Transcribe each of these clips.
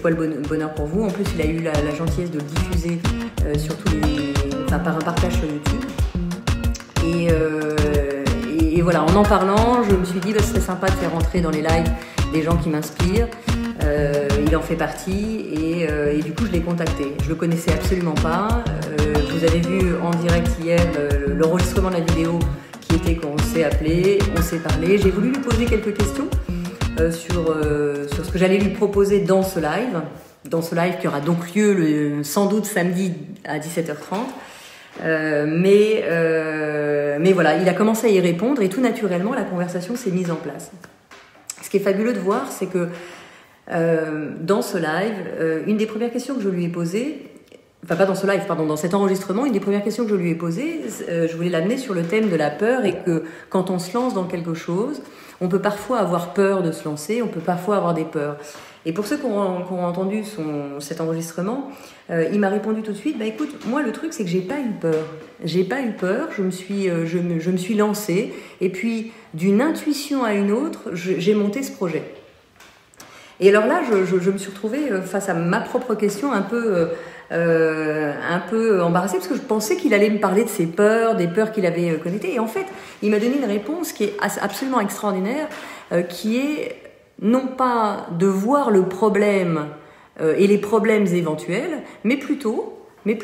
quoi le bonheur pour vous. En plus, il a eu la gentillesse de le diffuser par un partage sur YouTube. Et voilà, en parlant, je me suis dit, ce serait sympa de faire rentrer dans les lives des gens qui m'inspirent. Il en fait partie et du coup, je l'ai contacté. Je le connaissais absolument pas. Vous avez vu en direct hier l'enregistrement de la vidéo qui était qu'on s'est appelé, on s'est parlé. J'ai voulu lui poser quelques questions sur ce que j'allais lui proposer dans ce live qui aura donc lieu sans doute samedi à 17h30. Mais voilà, il a commencé à y répondre et tout naturellement, la conversation s'est mise en place. Ce qui est fabuleux de voir, c'est que dans ce live, une des premières questions que je lui ai posées, enfin pas dans ce live, pardon, dans cet enregistrement, une des premières questions que je lui ai posées, je voulais l'amener sur le thème de la peur et que quand on se lance dans quelque chose, on peut parfois avoir peur de se lancer, on peut parfois avoir des peurs. Et pour ceux qui ont entendu cet enregistrement, il m'a répondu tout de suite, écoute, moi le truc c'est que j'ai pas eu peur. J'ai pas eu peur, je me suis lancée et puis d'une intuition à une autre, j'ai monté ce projet. Et alors là, je me suis retrouvée face à ma propre question un peu embarrassée parce que je pensais qu'il allait me parler de ses peurs, des peurs qu'il avait connectées. Et en fait, il m'a donné une réponse qui est absolument extraordinaire, qui est non pas de voir le problème et les problèmes éventuels, mais plutôt de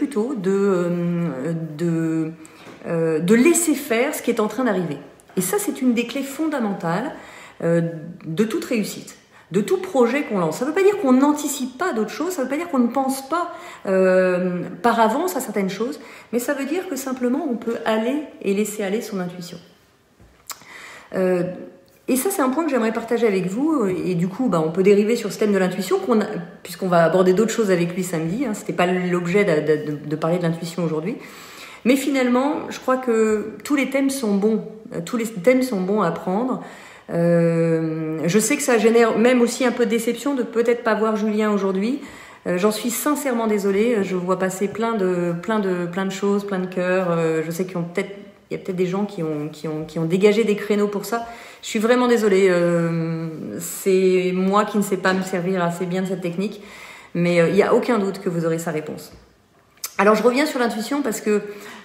laisser faire ce qui est en train d'arriver. Et ça, c'est une des clés fondamentales de toute réussite, de tout projet qu'on lance. Ça ne veut pas dire qu'on n'anticipe pas d'autres choses, ça ne veut pas dire qu'on ne pense pas par avance à certaines choses, mais ça veut dire que simplement on peut aller et laisser aller son intuition. Et ça, c'est un point que j'aimerais partager avec vous. Et du coup, on peut dériver sur ce thème de l'intuition, puisqu'on va aborder d'autres choses avec lui samedi. Ce n'était pas l'objet de parler de l'intuition aujourd'hui. Mais finalement, je crois que tous les thèmes sont bons. Tous les thèmes sont bons à prendre. Je sais que ça génère même aussi un peu de déception de peut-être pas voir Julien aujourd'hui. J'en suis sincèrement désolée. Je vois passer plein de choses, plein de cœurs. Je sais qu'il y a peut-être des gens qui ont dégagé des créneaux pour ça. Je suis vraiment désolée. C'est moi qui ne sais pas me servir assez bien de cette technique. Mais il n'y a aucun doute que vous aurez sa réponse. Alors je reviens sur l'intuition parce que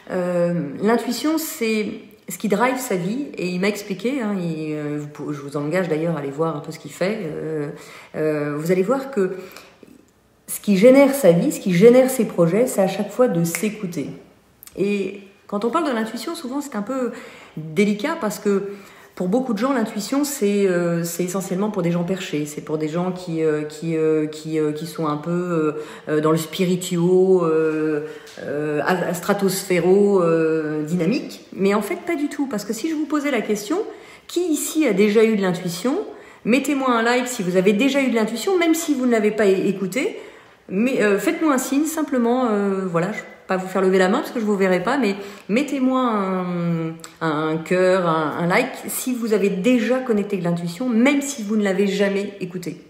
l'intuition, c'est ce qui drive sa vie. Et il m'a expliqué, je vous engage d'ailleurs à aller voir un peu ce qu'il fait. Vous allez voir que ce qui génère sa vie, ce qui génère ses projets, c'est à chaque fois de s'écouter. Et quand on parle de l'intuition, souvent c'est un peu délicat parce que pour beaucoup de gens, l'intuition c'est essentiellement pour des gens perchés, c'est pour des gens qui sont un peu dans le spirituo, stratosphéro, dynamique. Mais en fait, pas du tout, parce que si je vous posais la question, qui ici a déjà eu de l'intuition? Mettez-moi un like si vous avez déjà eu de l'intuition, même si vous ne l'avez pas écouté. Mais faites-moi un signe, simplement, voilà. Je pas vous faire lever la main parce que je vous verrai pas, mais mettez-moi un cœur, un like si vous avez déjà connecté de l'intuition, même si vous ne l'avez jamais écouté.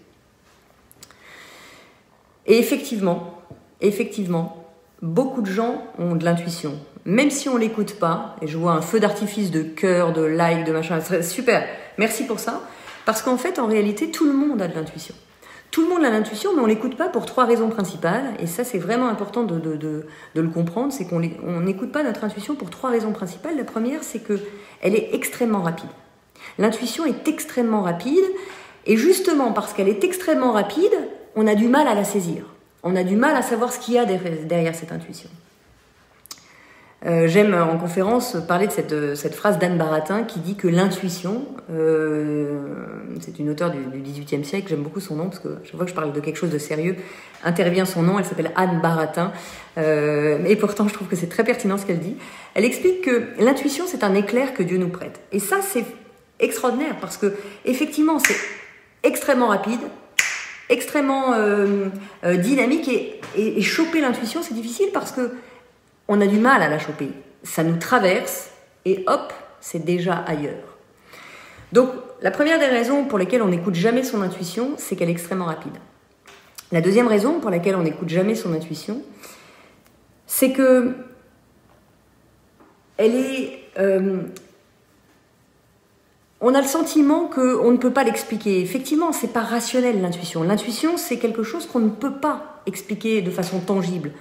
Et effectivement, beaucoup de gens ont de l'intuition, même si on l'écoute pas. Et je vois un feu d'artifice de cœur, de like, de machin. Super, merci pour ça, parce qu'en fait, en réalité, tout le monde a de l'intuition. Tout le monde a l'intuition, mais on ne l'écoute pas pour 3 raisons principales. Et ça, c'est vraiment important de le comprendre. C'est qu'on n'écoute pas notre intuition pour 3 raisons principales. La première, c'est qu'elle est extrêmement rapide. L'intuition est extrêmement rapide. Et justement, parce qu'elle est extrêmement rapide, on a du mal à la saisir. On a du mal à savoir ce qu'il y a derrière cette intuition. J'aime en conférence parler de cette phrase d'Anne Baratin qui dit que l'intuition, c'est une auteure du XVIIIe siècle, j'aime beaucoup son nom parce que chaque fois que je parle de quelque chose de sérieux, intervient son nom, elle s'appelle Anne Baratin, et pourtant je trouve que c'est très pertinent ce qu'elle dit. Elle explique que l'intuition c'est un éclair que Dieu nous prête. Et ça c'est extraordinaire parce que effectivement c'est extrêmement rapide, extrêmement dynamique et choper l'intuition c'est difficile parce que on a du mal à la choper. Ça nous traverse et hop, c'est déjà ailleurs. Donc, la première des raisons pour lesquelles on n'écoute jamais son intuition, c'est qu'elle est extrêmement rapide. La deuxième raison pour laquelle on n'écoute jamais son intuition, c'est que elle est... on a le sentiment qu'on ne peut pas l'expliquer. Effectivement, c'est pas rationnel l'intuition. L'intuition, c'est quelque chose qu'on ne peut pas expliquer de façon tangible.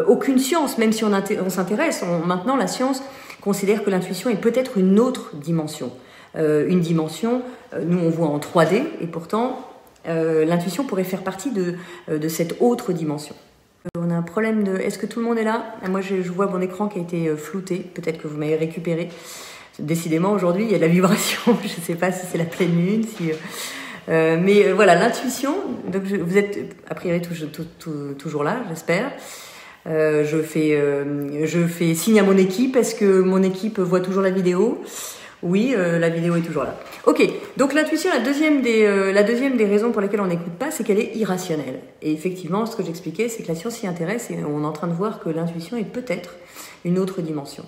Aucune science, même si on s'intéresse, maintenant la science considère que l'intuition est peut-être une autre dimension. Une dimension, nous on voit en 3D, et pourtant l'intuition pourrait faire partie de cette autre dimension. On a un problème de... Est-ce que tout le monde est là? Moi je vois mon écran qui a été flouté, peut-être que vous m'avez récupéré. Décidément aujourd'hui il y a de la vibration, je ne sais pas si c'est la pleine lune, mais voilà, l'intuition, donc vous êtes a priori toujours là, j'espère. Je fais signe à mon équipe. Est-ce que mon équipe voit toujours la vidéo? Oui, la vidéo est toujours là. Ok, donc l'intuition, la deuxième des raisons pour lesquelles on n'écoute pas, c'est qu'elle est irrationnelle. Et effectivement, ce que j'expliquais, c'est que la science s'y intéresse et on est en train de voir que l'intuition est peut-être une autre dimension.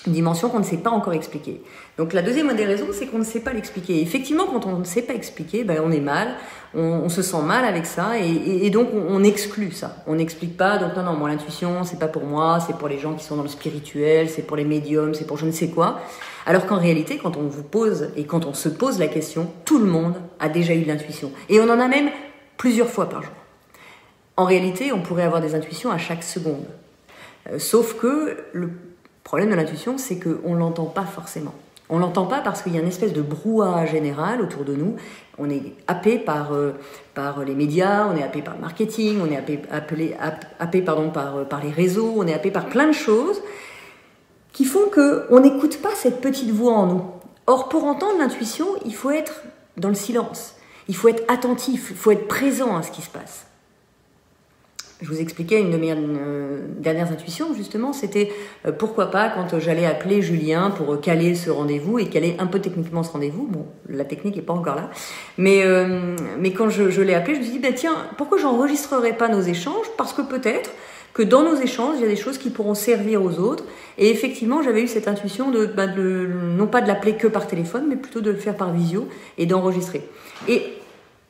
Une dimension qu'on ne sait pas encore expliquer. Donc la deuxième des raisons, c'est qu'on ne sait pas l'expliquer. Effectivement, quand on ne sait pas expliquer, ben, on est mal, on se sent mal avec ça et donc on exclut ça. On n'explique pas, donc non, moi l'intuition, c'est pas pour moi, c'est pour les gens qui sont dans le spirituel, c'est pour les médiums, c'est pour je ne sais quoi. Alors qu'en réalité, quand on vous pose et quand on se pose la question, tout le monde a déjà eu de l'intuition. Et on en a même plusieurs fois par jour. En réalité, on pourrait avoir des intuitions à chaque seconde. Sauf que le problème de l'intuition, c'est qu'on ne l'entend pas forcément. On ne l'entend pas parce qu'il y a une espèce de brouhaha général autour de nous. On est happé par les médias, on est happé par le marketing, on est happé par les réseaux, on est happé par plein de choses qui font qu'on n'écoute pas cette petite voix en nous. Or, pour entendre l'intuition, il faut être dans le silence. Il faut être attentif, il faut être présent à ce qui se passe. Je vous expliquais une de mes dernières intuitions, justement, c'était pourquoi pas quand j'allais appeler Julien pour caler ce rendez-vous et caler un peu techniquement ce rendez-vous. Bon, la technique n'est pas encore là. Mais quand je l'ai appelé, je me suis dit, ben tiens, pourquoi j'enregistrerais pas nos échanges? Parce que peut-être que dans nos échanges, il y a des choses qui pourront servir aux autres. Et effectivement, j'avais eu cette intuition non pas de l'appeler que par téléphone, mais plutôt de le faire par visio et d'enregistrer. Et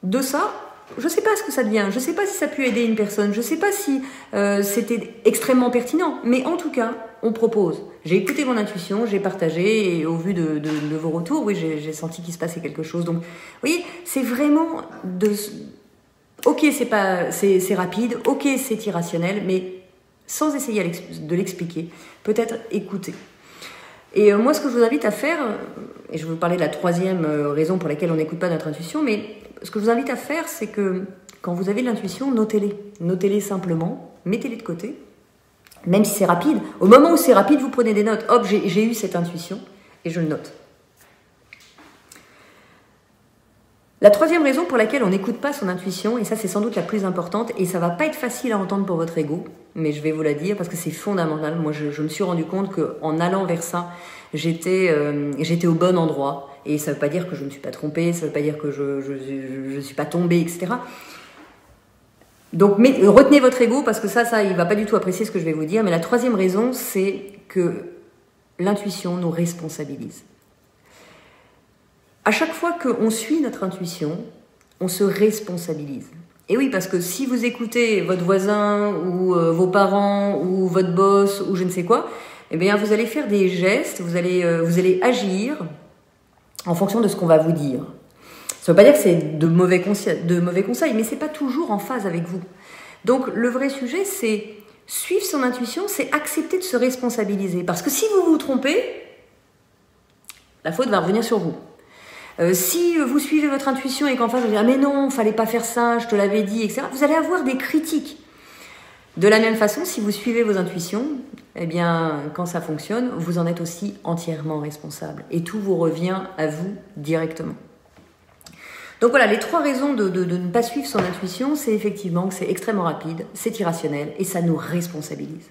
de ça, je ne sais pas ce que ça devient, je ne sais pas si ça a pu aider une personne, je ne sais pas si c'était extrêmement pertinent, mais en tout cas, on propose. J'ai écouté mon intuition, j'ai partagé, et au vu de vos retours, oui, j'ai senti qu'il se passait quelque chose. Donc, vous voyez, c'est vraiment ok, c'est rapide, ok, c'est irrationnel, mais sans essayer de l'expliquer, peut-être écouter. Et moi, ce que je vous invite à faire, et je vais vous parler de la troisième raison pour laquelle on n'écoute pas notre intuition, mais ce que je vous invite à faire, c'est que quand vous avez de l'intuition, notez-les. Notez-les simplement, mettez-les de côté, même si c'est rapide. Au moment où c'est rapide, vous prenez des notes. Hop, j'ai eu cette intuition, et je le note. La troisième raison pour laquelle on n'écoute pas son intuition, et ça c'est sans doute la plus importante, et ça va pas être facile à entendre pour votre ego, mais je vais vous la dire parce que c'est fondamental. Moi je me suis rendu compte qu'en allant vers ça, j'étais au bon endroit, et ça veut pas dire que je ne me suis pas trompée, ça veut pas dire que je suis pas tombée, etc. Donc retenez votre ego parce que ça il va pas du tout apprécier ce que je vais vous dire, mais la troisième raison c'est que l'intuition nous responsabilise. À chaque fois qu'on suit notre intuition, on se responsabilise. Et oui, parce que si vous écoutez votre voisin ou vos parents ou votre boss ou je ne sais quoi, eh bien vous allez faire des gestes, vous allez agir en fonction de ce qu'on va vous dire. Ça ne veut pas dire que c'est de mauvais conseils, mais ce n'est pas toujours en phase avec vous. Donc le vrai sujet, c'est suivre son intuition, c'est accepter de se responsabiliser. Parce que si vous vous trompez, la faute va revenir sur vous. Si vous suivez votre intuition et qu'en face vous dites « Ah mais non, fallait pas faire ça, je te l'avais dit, etc. » Vous allez avoir des critiques. De la même façon, si vous suivez vos intuitions, eh bien, quand ça fonctionne, vous en êtes aussi entièrement responsable. Et tout vous revient à vous directement. Donc voilà, les trois raisons de ne pas suivre son intuition, c'est effectivement que c'est extrêmement rapide, c'est irrationnel et ça nous responsabilise.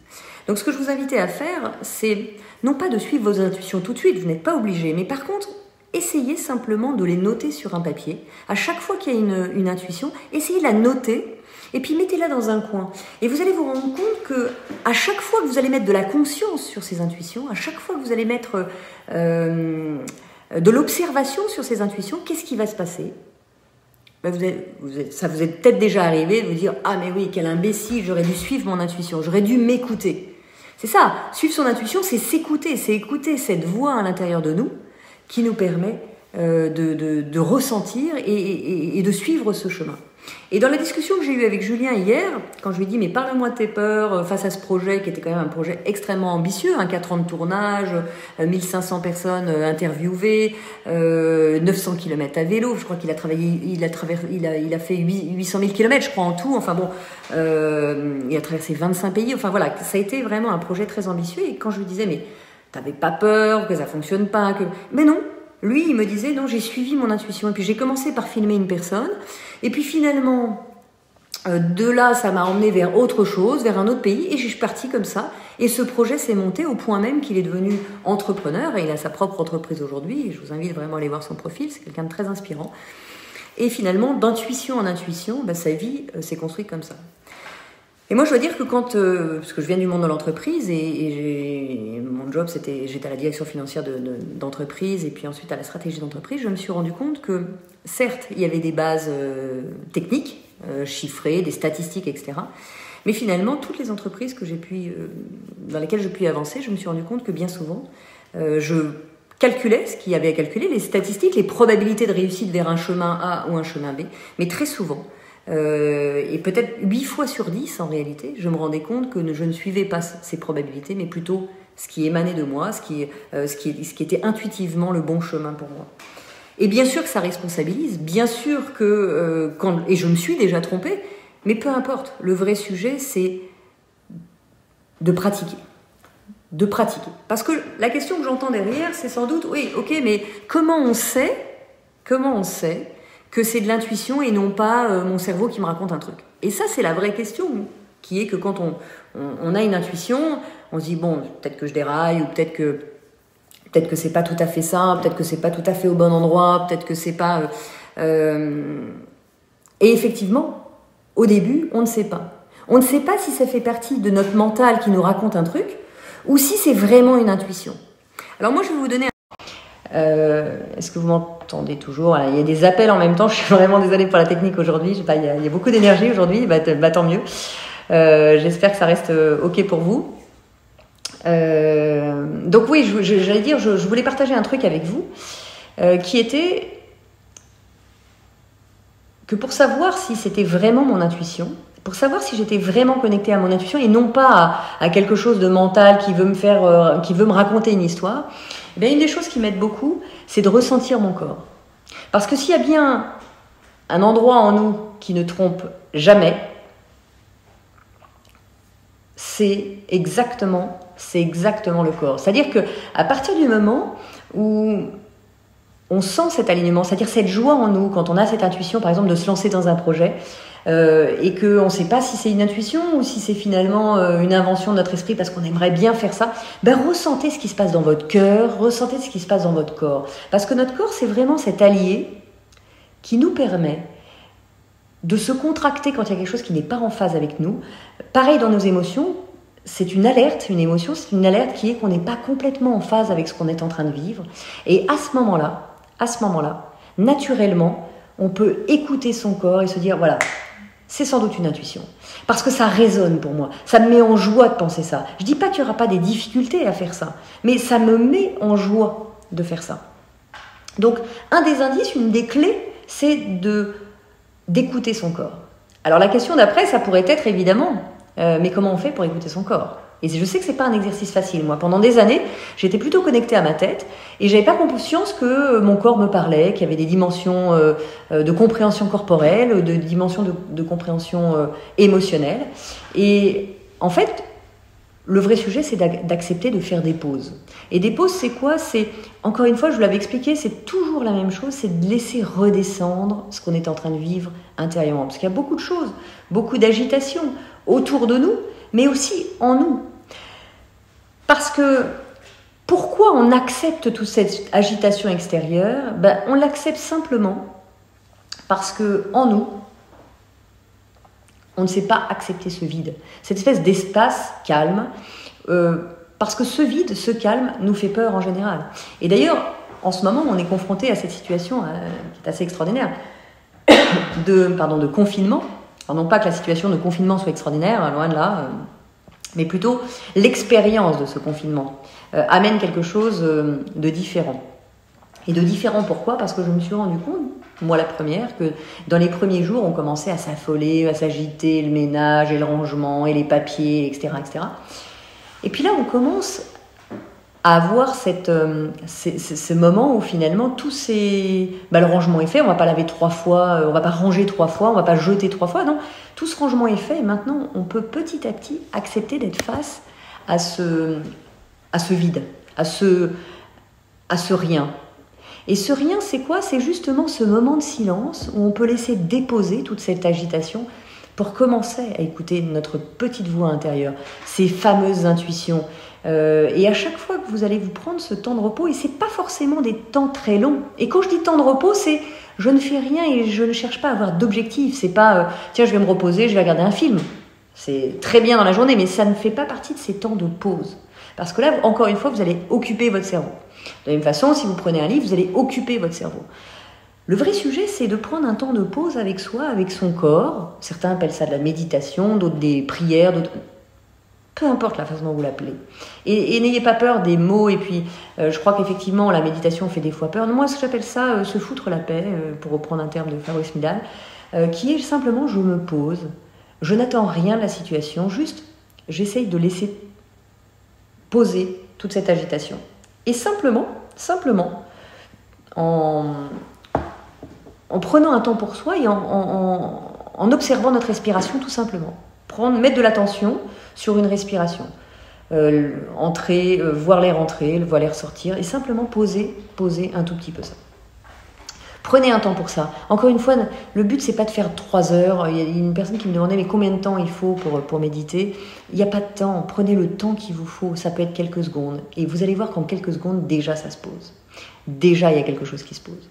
Donc ce que je vous invitais à faire, c'est non pas de suivre vos intuitions tout de suite, vous n'êtes pas obligé, mais par contre, essayez simplement de les noter sur un papier. À chaque fois qu'il y a une intuition, essayez de la noter et puis mettez-la dans un coin. Et vous allez vous rendre compte que à chaque fois que vous allez mettre de la conscience sur ces intuitions, à chaque fois que vous allez mettre de l'observation sur ces intuitions, qu'est-ce qui va se passer? Ça vous est peut-être déjà arrivé de vous dire « Ah mais oui, quel imbécile, j'aurais dû suivre mon intuition, j'aurais dû m'écouter. » C'est ça, suivre son intuition, c'est s'écouter, c'est écouter cette voix à l'intérieur de nous qui nous permet de ressentir et de suivre ce chemin. Et dans la discussion que j'ai eue avec Julien hier, quand je lui ai dit mais parle-moi de tes peurs face à ce projet qui était quand même un projet extrêmement ambitieux, 4 ans de tournage, 1500 personnes interviewées, 900 km à vélo, je crois qu'il a travaillé, il a fait 800 000 km je crois en tout, enfin bon, il a traversé 25 pays, enfin voilà, ça a été vraiment un projet très ambitieux. Et quand je lui disais mais t'avais pas peur que ça fonctionne pas, mais non. Lui, il me disait, non, j'ai suivi mon intuition. Et puis, j'ai commencé par filmer une personne. Et puis, finalement, de là, ça m'a emmené vers autre chose, vers un autre pays. Et je suis partie comme ça. Et ce projet s'est monté au point même qu'il est devenu entrepreneur. Et il a sa propre entreprise aujourd'hui. Et je vous invite vraiment à aller voir son profil. C'est quelqu'un de très inspirant. Et finalement, d'intuition en intuition, sa vie s'est construite comme ça. Et moi, je dois dire que parce que je viens du monde de l'entreprise et mon job, j'étais à la direction financière d'entreprise et puis ensuite à la stratégie d'entreprise, je me suis rendu compte que, certes, il y avait des bases techniques, chiffrées, des statistiques, etc. Mais finalement, toutes les entreprises dans lesquelles je puis avancer, je me suis rendu compte que bien souvent, je calculais ce qu'il y avait à calculer, les statistiques, les probabilités de réussite vers un chemin A ou un chemin B, mais très souvent, et peut-être 8 fois sur 10 en réalité, je me rendais compte que je ne suivais pas ces probabilités, mais plutôt ce qui émanait de moi, ce qui était intuitivement le bon chemin pour moi. Et bien sûr que ça responsabilise, bien sûr que et je me suis déjà trompée, mais peu importe. Le vrai sujet, c'est de pratiquer. De pratiquer. Parce que la question que j'entends derrière, c'est sans doute, oui, ok, mais comment on sait que c'est de l'intuition et non pas mon cerveau qui me raconte un truc. Et ça, c'est la vraie question, qui est que quand on a une intuition, on se dit, bon, peut-être que je déraille, ou peut-être que c'est pas tout à fait ça, peut-être que c'est pas tout à fait au bon endroit, peut-être que c'est pas... Et effectivement, au début, on ne sait pas. On ne sait pas si ça fait partie de notre mental qui nous raconte un truc, ou si c'est vraiment une intuition. Alors moi, je vais vous donner... Est-ce que vous m'entendez toujours? Il y a des appels en même temps, je suis vraiment désolée pour la technique aujourd'hui, il y a beaucoup d'énergie aujourd'hui, tant mieux. J'espère que ça reste ok pour vous. Donc oui, j'allais dire, je voulais partager un truc avec vous, qui était que pour savoir si c'était vraiment mon intuition, pour savoir si j'étais vraiment connectée à mon intuition et non pas à quelque chose de mental qui veut me raconter une histoire, eh bien, une des choses qui m'aide beaucoup, c'est de ressentir mon corps. Parce que s'il y a bien un endroit en nous qui ne trompe jamais, c'est exactement le corps. C'est-à-dire qu'à partir du moment où on sent cet alignement, c'est-à-dire cette joie en nous, quand on a cette intuition, par exemple, de se lancer dans un projet, et qu'on ne sait pas si c'est une intuition ou si c'est finalement une invention de notre esprit parce qu'on aimerait bien faire ça, ressentez ce qui se passe dans votre cœur, ressentez ce qui se passe dans votre corps. Parce que notre corps, c'est vraiment cet allié qui nous permet de se contracter quand il y a quelque chose qui n'est pas en phase avec nous. Pareil dans nos émotions, c'est une alerte, une émotion, c'est une alerte qui est qu'on n'est pas complètement en phase avec ce qu'on est en train de vivre. Et à ce moment-là, naturellement, on peut écouter son corps et se dire, voilà, c'est sans doute une intuition. Parce que ça résonne pour moi. Ça me met en joie de penser ça. Je ne dis pas qu'il n'y aura pas des difficultés à faire ça, mais ça me met en joie de faire ça. Donc, un des indices, une des clés, c'est d'écouter son corps. Alors, la question d'après, ça pourrait être évidemment, mais comment on fait pour écouter son corps ? Et je sais que c'est pas un exercice facile. Moi, pendant des années, j'étais plutôt connectée à ma tête et j'avais pas conscience que mon corps me parlait, qu'il y avait des dimensions de compréhension corporelle, de dimensions de compréhension émotionnelle. Et en fait, le vrai sujet, c'est d'accepter de faire des pauses. Et des pauses, c'est quoi ? C'est, encore une fois, je vous l'avais expliqué, c'est toujours la même chose, c'est de laisser redescendre ce qu'on est en train de vivre intérieurement. Parce qu'il y a beaucoup de choses, beaucoup d'agitation autour de nous, mais aussi en nous. Parce que pourquoi on accepte toute cette agitation extérieure ? On l'accepte simplement parce que en nous, on ne sait pas accepter ce vide, cette espèce d'espace calme, parce que ce vide, ce calme, nous fait peur en général. Et d'ailleurs, en ce moment, on est confronté à cette situation qui est assez extraordinaire de confinement. Alors non pas que la situation de confinement soit extraordinaire, loin de là, mais plutôt l'expérience de ce confinement amène quelque chose de différent. Et de différents pourquoi? Parce que je me suis rendu compte, moi la première, que dans les premiers jours, on commençait à s'affoler, à s'agiter, le ménage et le rangement et les papiers, etc., etc. Et puis là, on commence à avoir ce moment où finalement tout le rangement est fait. On va pas laver 3 fois, on va pas ranger 3 fois, on va pas jeter 3 fois. Non, tout ce rangement est fait et maintenant on peut petit à petit accepter d'être face à ce vide, à ce rien. Et ce rien, c'est quoi? C'est justement ce moment de silence où on peut laisser déposer toute cette agitation pour commencer à écouter notre petite voix intérieure, ces fameuses intuitions. Et à chaque fois que vous allez vous prendre ce temps de repos, et c'est pas forcément des temps très longs. Et quand je dis temps de repos, c'est je ne fais rien et je ne cherche pas à avoir d'objectif. C'est pas tiens, je vais me reposer, je vais regarder un film. C'est très bien dans la journée, mais ça ne fait pas partie de ces temps de pause. Parce que là, encore une fois, vous allez occuper votre cerveau. De la même façon, si vous prenez un livre, vous allez occuper votre cerveau. Le vrai sujet, c'est de prendre un temps de pause avec soi, avec son corps. Certains appellent ça de la méditation, d'autres des prières, d'autres... Peu importe la façon dont vous l'appelez. Et n'ayez pas peur des mots. Et puis, je crois qu'effectivement, la méditation fait des fois peur. Moi, j'appelle ça se foutre la paix, pour reprendre un terme de Fabrice Midal, qui est simplement, je me pose, je n'attends rien de la situation, juste, j'essaye de laisser poser toute cette agitation. Et simplement, en prenant un temps pour soi et en observant notre respiration tout simplement. Mettre de l'attention sur une respiration. Entrer, voir l'air entrer, voir l'air sortir et simplement poser un tout petit peu ça. Prenez un temps pour ça. Encore une fois, le but, c'est pas de faire 3 heures. Il y a une personne qui me demandait mais combien de temps il faut pour méditer. Il n'y a pas de temps. Prenez le temps qu'il vous faut. Ça peut être quelques secondes. Et vous allez voir qu'en quelques secondes, déjà, ça se pose. Déjà, il y a quelque chose qui se pose.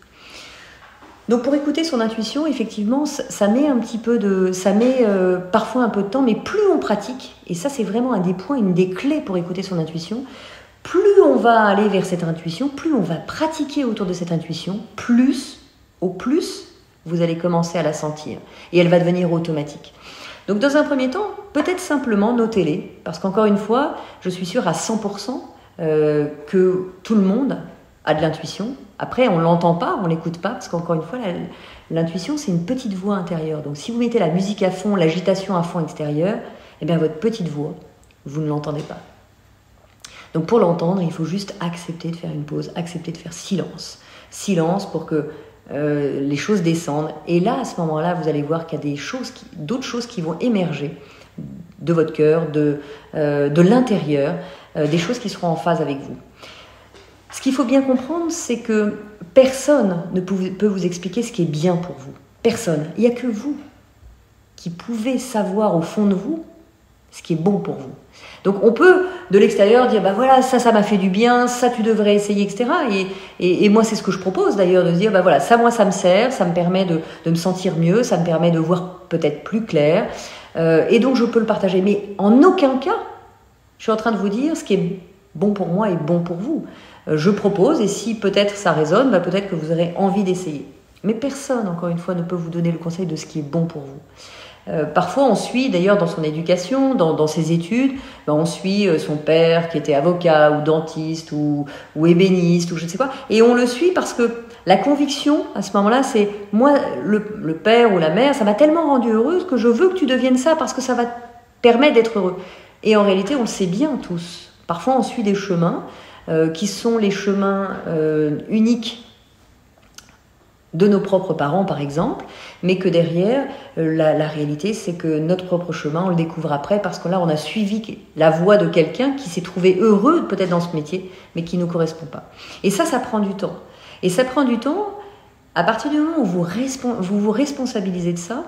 Donc, pour écouter son intuition, effectivement, ça met parfois un peu de temps, mais plus on pratique, et ça, c'est vraiment un des points, une des clés pour écouter son intuition, plus on va aller vers cette intuition, plus on va pratiquer autour de cette intuition, plus vous allez commencer à la sentir. Et elle va devenir automatique. Donc dans un premier temps, peut-être simplement notez-les, parce qu'encore une fois, je suis sûre à 100% que tout le monde a de l'intuition. Après, on ne l'entend pas, on ne l'écoute pas, parce qu'encore une fois, l'intuition, c'est une petite voix intérieure. Donc si vous mettez la musique à fond, l'agitation à fond extérieure, eh bien votre petite voix, vous ne l'entendez pas. Donc pour l'entendre, il faut juste accepter de faire une pause, accepter de faire silence. Silence pour que les choses descendent. Et là, à ce moment-là, vous allez voir qu'il y a d'autres choses qui vont émerger de votre cœur, de l'intérieur, des choses qui seront en phase avec vous. Ce qu'il faut bien comprendre, c'est que personne ne peut vous expliquer ce qui est bien pour vous. Personne. Il n'y a que vous qui pouvez savoir au fond de vous ce qui est bon pour vous. Donc on peut de l'extérieur dire voilà, ça m'a fait du bien, ça tu devrais essayer, etc. Et moi c'est ce que je propose d'ailleurs, de dire voilà, ça moi ça me sert, ça me permet de me sentir mieux, ça me permet de voir peut-être plus clair, et donc je peux le partager. Mais en aucun cas je suis en train de vous dire ce qui est bon pour moi est bon pour vous. Je propose, et si peut-être ça résonne, peut-être que vous aurez envie d'essayer. Mais personne, encore une fois, ne peut vous donner le conseil de ce qui est bon pour vous. Parfois on suit d'ailleurs dans son éducation, dans ses études, on suit son père qui était avocat ou dentiste ou ébéniste ou je ne sais quoi, et on le suit parce que la conviction à ce moment-là c'est moi le père ou la mère, ça m'a tellement rendue heureuse que je veux que tu deviennes ça parce que ça va te permettre d'être heureux. Et en réalité on le sait bien tous, parfois on suit des chemins qui sont les chemins uniques de nos propres parents par exemple, mais que derrière, la réalité c'est que notre propre chemin, on le découvre après parce que là on a suivi la voie de quelqu'un qui s'est trouvé heureux peut-être dans ce métier, mais qui ne nous correspond pas. Et ça prend du temps. Et ça prend du temps à partir du moment où vous vous responsabilisez de ça,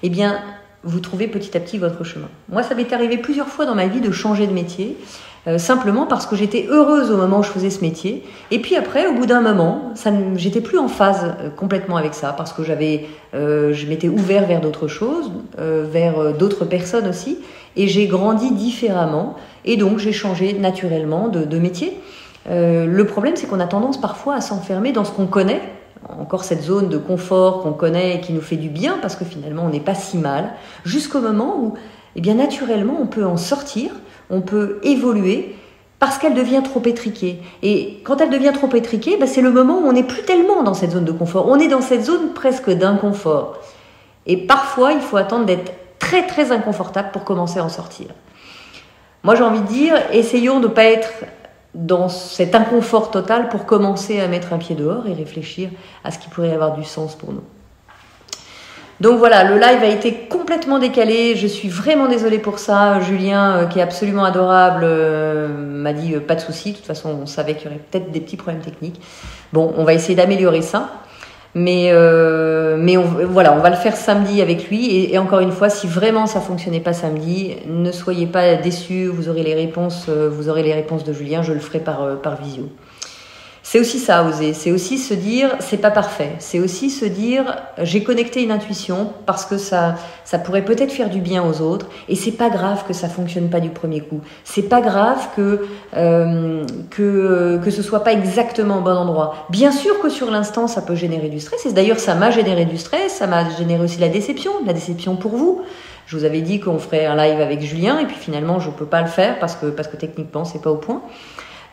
eh bien vous trouvez petit à petit votre chemin. Moi ça m'est arrivé plusieurs fois dans ma vie de changer de métier, simplement parce que j'étais heureuse au moment où je faisais ce métier, et puis après au bout d'un moment j'étais plus en phase complètement avec ça parce que je m'étais ouvert vers d'autres choses, vers d'autres personnes aussi, et j'ai grandi différemment et donc j'ai changé naturellement de métier. Le problème c'est qu'on a tendance parfois à s'enfermer dans ce qu'on connaît, encore cette zone de confort qu'on connaît et qui nous fait du bien parce que finalement on n'est pas si mal, jusqu'au moment où naturellement on peut en sortir, on peut évoluer parce qu'elle devient trop étriquée. Et quand elle devient trop étriquée, c'est le moment où on n'est plus tellement dans cette zone de confort. On est dans cette zone presque d'inconfort. Et parfois, il faut attendre d'être très très inconfortable pour commencer à en sortir. Moi, j'ai envie de dire, essayons de ne pas être dans cet inconfort total pour commencer à mettre un pied dehors et réfléchir à ce qui pourrait avoir du sens pour nous. Donc voilà, le live a été complètement décalé, je suis vraiment désolée pour ça. Julien, qui est absolument adorable, m'a dit pas de souci. De toute façon, on savait qu'il y aurait peut-être des petits problèmes techniques. Bon, on va essayer d'améliorer ça. Mais voilà, on va le faire samedi avec lui. Et encore une fois, si vraiment ça fonctionnait pas samedi, ne soyez pas déçus, vous aurez les réponses de Julien, je le ferai par visio. C'est aussi ça, oser. C'est aussi se dire, c'est pas parfait. C'est aussi se dire, j'ai connecté une intuition parce que ça pourrait peut-être faire du bien aux autres. Et c'est pas grave que ça fonctionne pas du premier coup. C'est pas grave que ce soit pas exactement au bon endroit. Bien sûr que sur l'instant, ça peut générer du stress. Et d'ailleurs, ça m'a généré du stress. Ça m'a généré aussi la déception pour vous. Je vous avais dit qu'on ferait un live avec Julien. Et puis finalement, je peux pas le faire parce que techniquement, c'est pas au point.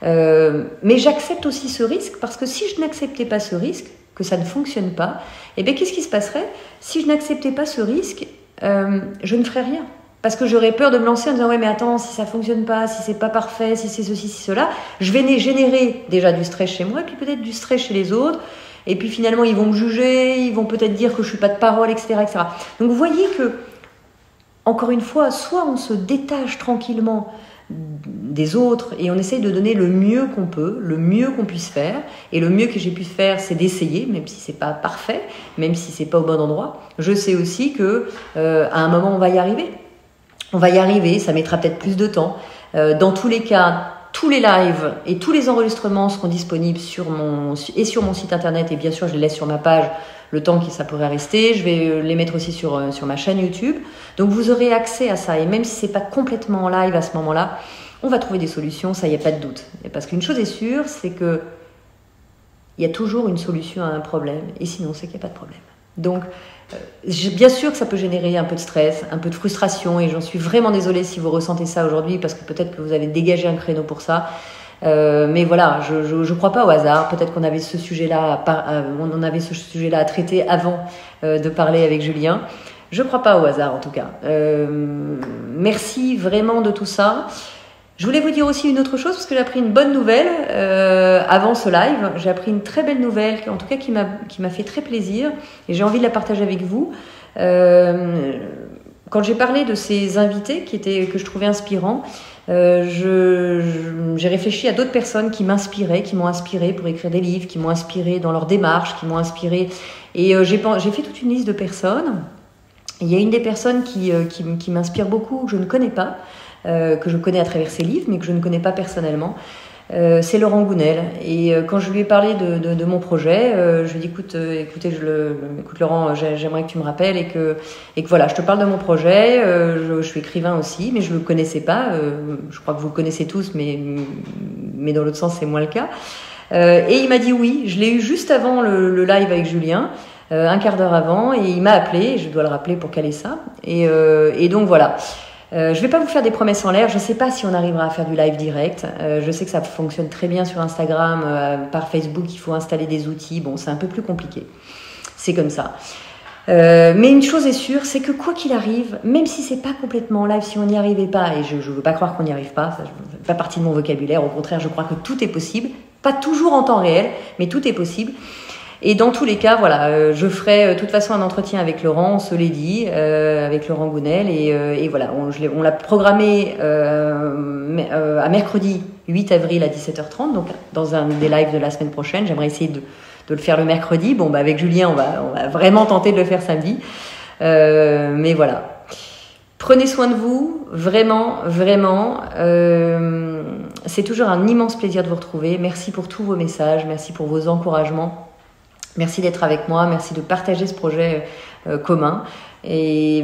Mais j'accepte aussi ce risque parce que si je n'acceptais pas ce risque, que ça ne fonctionne pas, qu'est-ce qui se passerait si je n'acceptais pas ce risque? Je ne ferais rien parce que j'aurais peur de me lancer en disant ouais mais attends, si ça fonctionne pas, si c'est pas parfait, si c'est ceci, si cela, je vais générer déjà du stress chez moi et puis peut-être du stress chez les autres et puis finalement ils vont me juger, ils vont peut-être dire que je suis pas de parole, etc. Donc vous voyez que encore une fois, soit on se détache tranquillement des autres et on essaye de donner le mieux qu'on peut, le mieux qu'on puisse faire, et le mieux que j'ai pu faire c'est d'essayer, même si c'est pas parfait, même si c'est pas au bon endroit. Je sais aussi que à un moment on va y arriver, ça mettra peut-être plus de temps. Dans tous les cas, tous les lives et tous les enregistrements seront disponibles sur mon site internet et bien sûr je les laisse sur ma page le temps que ça pourrait rester. Je vais les mettre aussi sur ma chaîne YouTube. Donc vous aurez accès à ça. Et même si c'est pas complètement en live à ce moment-là, on va trouver des solutions, ça y a pas de doute. Et parce qu'une chose est sûre, c'est que il y a toujours une solution à un problème. Et sinon, c'est qu'il n'y a pas de problème. Donc, bien sûr que ça peut générer un peu de stress, un peu de frustration. Et j'en suis vraiment désolée si vous ressentez ça aujourd'hui, parce que peut-être que vous avez dégagé un créneau pour ça. Mais voilà, je crois pas au hasard. Peut-être qu'on avait ce sujet-là, on avait ce sujet-là à traiter avant de parler avec Julien. Je crois pas au hasard en tout cas. Merci vraiment de tout ça. Je voulais vous dire aussi une autre chose parce que j'ai appris une bonne nouvelle avant ce live. J'ai appris une très belle nouvelle, en tout cas qui m'a fait très plaisir et j'ai envie de la partager avec vous. Quand j'ai parlé de ces invités que je trouvais inspirants, j'ai réfléchi à d'autres personnes qui m'ont inspiré pour écrire des livres, qui m'ont inspiré dans leur démarche, qui m'ont inspiré. Et j'ai fait toute une liste de personnes. Il y a une des personnes qui m'inspire beaucoup, que je ne connais pas, que je connais à travers ses livres, mais que je ne connais pas personnellement. C'est Laurent Gounel. Et quand je lui ai parlé de mon projet, je lui ai dit écoute Laurent, j'aimerais que tu me rappelles et que voilà, je te parle de mon projet. Je suis écrivain aussi, mais je le connaissais pas. Je crois que vous le connaissez tous, mais dans l'autre sens, c'est moins le cas. Et il m'a dit oui. Je l'ai eu juste avant le live avec Julien, un quart d'heure avant, et il m'a appelé. Je dois le rappeler pour caler ça. Et donc voilà. Je vais pas vous faire des promesses en l'air. Je sais pas si on arrivera à faire du live direct. Je sais que ça fonctionne très bien sur Instagram, par Facebook. Il faut installer des outils. Bon, c'est un peu plus compliqué. C'est comme ça. Mais une chose est sûre, c'est que quoi qu'il arrive, même si c'est pas complètement en live, si on n'y arrivait pas, et je veux pas croire qu'on n'y arrive pas, ça fait pas partie de mon vocabulaire. Au contraire, je crois que tout est possible. Pas toujours en temps réel, mais tout est possible. Et dans tous les cas, voilà, je ferai de toute façon un entretien avec Laurent, on se l'est dit, avec Laurent Gounel, et voilà, on l'a programmé à mercredi 8 avril à 17h30, donc dans un des lives de la semaine prochaine. J'aimerais essayer de le faire le mercredi. Bon, avec Julien, on va vraiment tenter de le faire samedi, mais voilà. Prenez soin de vous, vraiment, vraiment. C'est toujours un immense plaisir de vous retrouver. Merci pour tous vos messages, merci pour vos encouragements. Merci d'être avec moi, merci de partager ce projet commun et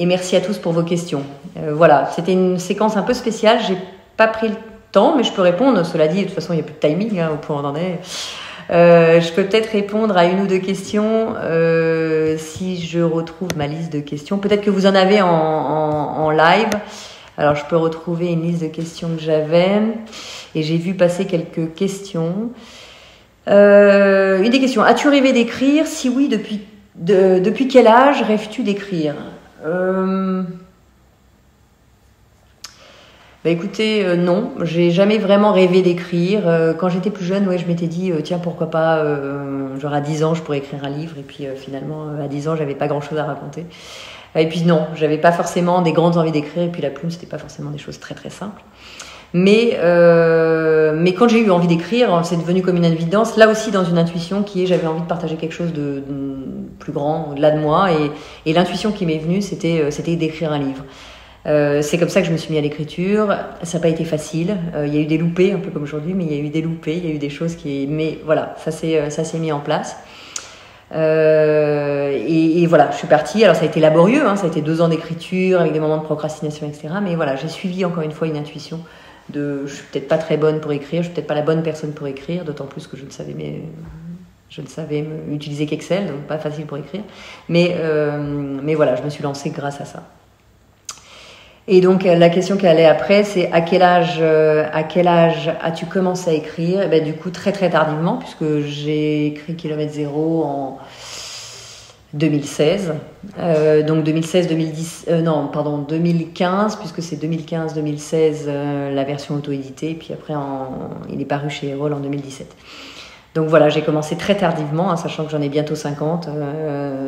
merci à tous pour vos questions. Voilà, c'était une séquence un peu spéciale, j'ai pas pris le temps, mais je peux répondre. Cela dit, de toute façon, il n'y a plus de timing, au point où on en est. Je peux peut-être répondre à une ou deux questions si je retrouve ma liste de questions. Peut-être que vous en avez en live. Alors, je peux retrouver une liste de questions que j'avais et j'ai vu passer quelques questions. Une des questions, as-tu rêvé d'écrire? Si oui, depuis quel âge rêves-tu d'écrire? Écoutez, non, j'ai jamais vraiment rêvé d'écrire. Quand j'étais plus jeune, ouais, je m'étais dit, tiens, pourquoi pas, genre à 10 ans, je pourrais écrire un livre. Et puis finalement, à 10 ans, j'avais pas grand-chose à raconter. Et puis non, j'avais pas forcément des grandes envies d'écrire. Et puis la plume, c'était pas forcément des choses très très simples. Mais quand j'ai eu envie d'écrire, c'est devenu comme une évidence. Là aussi, dans une intuition qui est, j'avais envie de partager quelque chose de plus grand, au-delà de moi. Et l'intuition qui m'est venue, c'était d'écrire un livre. C'est comme ça que je me suis mis à l'écriture. Ça n'a pas été facile. Il y a eu des loupés, un peu comme aujourd'hui, mais il y a eu des loupés, il y a eu des choses mais voilà, ça s'est mis en place. Et voilà, je suis partie. Alors ça a été laborieux, hein, ça a été 2 ans d'écriture avec des moments de procrastination, etc. Mais voilà, j'ai suivi encore une fois une intuition je suis peut-être pas très bonne pour écrire, je suis peut-être pas la bonne personne pour écrire, d'autant plus que je ne savais utiliser qu'Excel, donc pas facile pour écrire. Mais voilà, je me suis lancée grâce à ça. Et donc la question qui allait après, c'est à quel âge as-tu commencé à écrire? Du coup très très tardivement, puisque j'ai écrit Kilomètre Zéro en 2016. Donc 2015, puisque c'est 2015-2016 la version auto-éditée, puis après il est paru chez Erol en 2017. Donc voilà, j'ai commencé très tardivement, hein, sachant que j'en ai bientôt 50.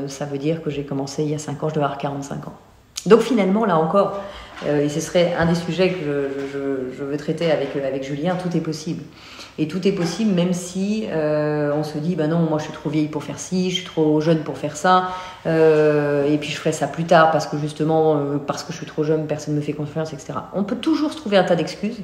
Ça veut dire que j'ai commencé il y a 5 ans, je dois avoir 45 ans. Donc finalement, là encore, et ce serait un des sujets que je veux traiter avec Julien, tout est possible. Et tout est possible même si on se dit, non, moi je suis trop vieille pour faire ci, je suis trop jeune pour faire ça, et puis je ferai ça plus tard parce que justement, parce que je suis trop jeune, personne ne me fait confiance, etc. On peut toujours se trouver un tas d'excuses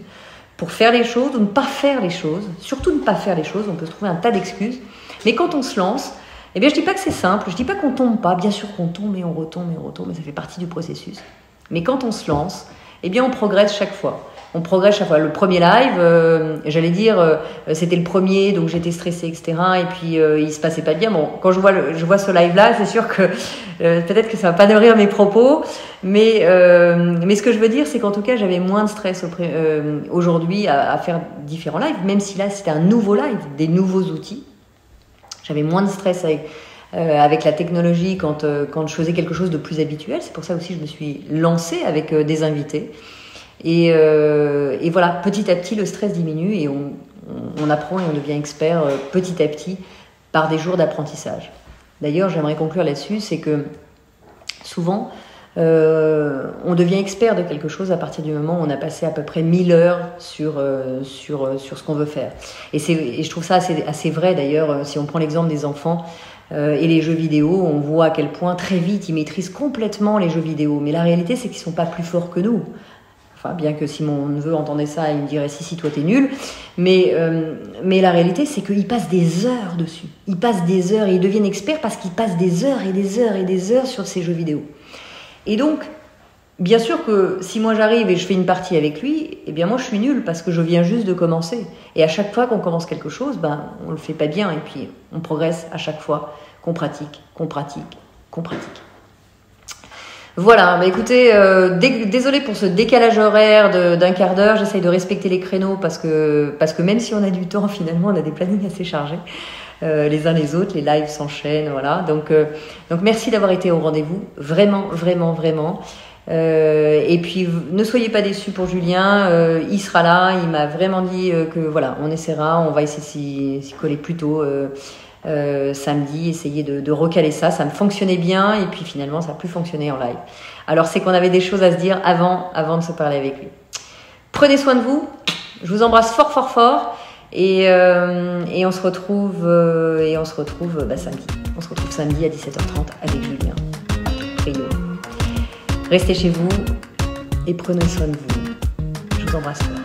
pour faire les choses ou ne pas faire les choses. Surtout ne pas faire les choses, on peut se trouver un tas d'excuses. Mais quand on se lance, je dis pas que c'est simple, je dis pas qu'on tombe pas, bien sûr qu'on tombe et on retombe, mais ça fait partie du processus. Mais quand on se lance, on progresse chaque fois. On progresse chaque fois. Le premier live, j'allais dire, c'était le premier, donc j'étais stressée, etc. Et puis il se passait pas bien. Bon, quand je vois ce live-là, c'est sûr que peut-être que ça va pas nourrir mes propos, mais ce que je veux dire, c'est qu'en tout cas, j'avais moins de stress aujourd'hui à faire différents lives, même si là c'était un nouveau live, des nouveaux outils. J'avais moins de stress avec la technologie quand je faisais quelque chose de plus habituel. C'est pour ça aussi que je me suis lancée avec des invités. Et voilà, petit à petit, le stress diminue et on apprend et on devient expert petit à petit par des jours d'apprentissage. D'ailleurs, j'aimerais conclure là-dessus, c'est que souvent, on devient expert de quelque chose à partir du moment où on a passé à peu près 1000 heures sur ce qu'on veut faire. Et je trouve ça assez vrai d'ailleurs, si on prend l'exemple des enfants et les jeux vidéo, on voit à quel point très vite ils maîtrisent complètement les jeux vidéo. Mais la réalité, c'est qu'ils ne sont pas plus forts que nous. Enfin, bien que si mon neveu entendait ça, il me dirait si toi t'es nul. Mais la réalité, c'est qu'ils passent des heures dessus. Ils passent des heures et ils deviennent experts parce qu'ils passent des heures et des heures et des heures sur ces jeux vidéo. Et donc, bien sûr que si moi j'arrive et je fais une partie avec lui, moi je suis nulle parce que je viens juste de commencer. Et à chaque fois qu'on commence quelque chose, on le fait pas bien et puis on progresse à chaque fois qu'on pratique. Voilà, écoutez, désolé pour ce décalage horaire d'un quart d'heure, j'essaye de respecter les créneaux parce que même si on a du temps, finalement on a des plannings assez chargés. Les uns les autres, les lives s'enchaînent, voilà. Donc merci d'avoir été au rendez-vous, vraiment. Et puis ne soyez pas déçus pour Julien, il sera là, il m'a vraiment dit que voilà, on essaiera, on va essayer de s'y coller plus tôt samedi, essayer de recaler ça me fonctionnait bien et puis finalement ça n'a plus fonctionné en live. Alors c'est qu'on avait des choses à se dire avant de se parler avec lui. Prenez soin de vous, je vous embrasse fort. Et on se retrouve samedi. On se retrouve samedi à 17h30 avec Julien. Rio. Restez chez vous et prenez soin de vous. Je vous embrasse fort.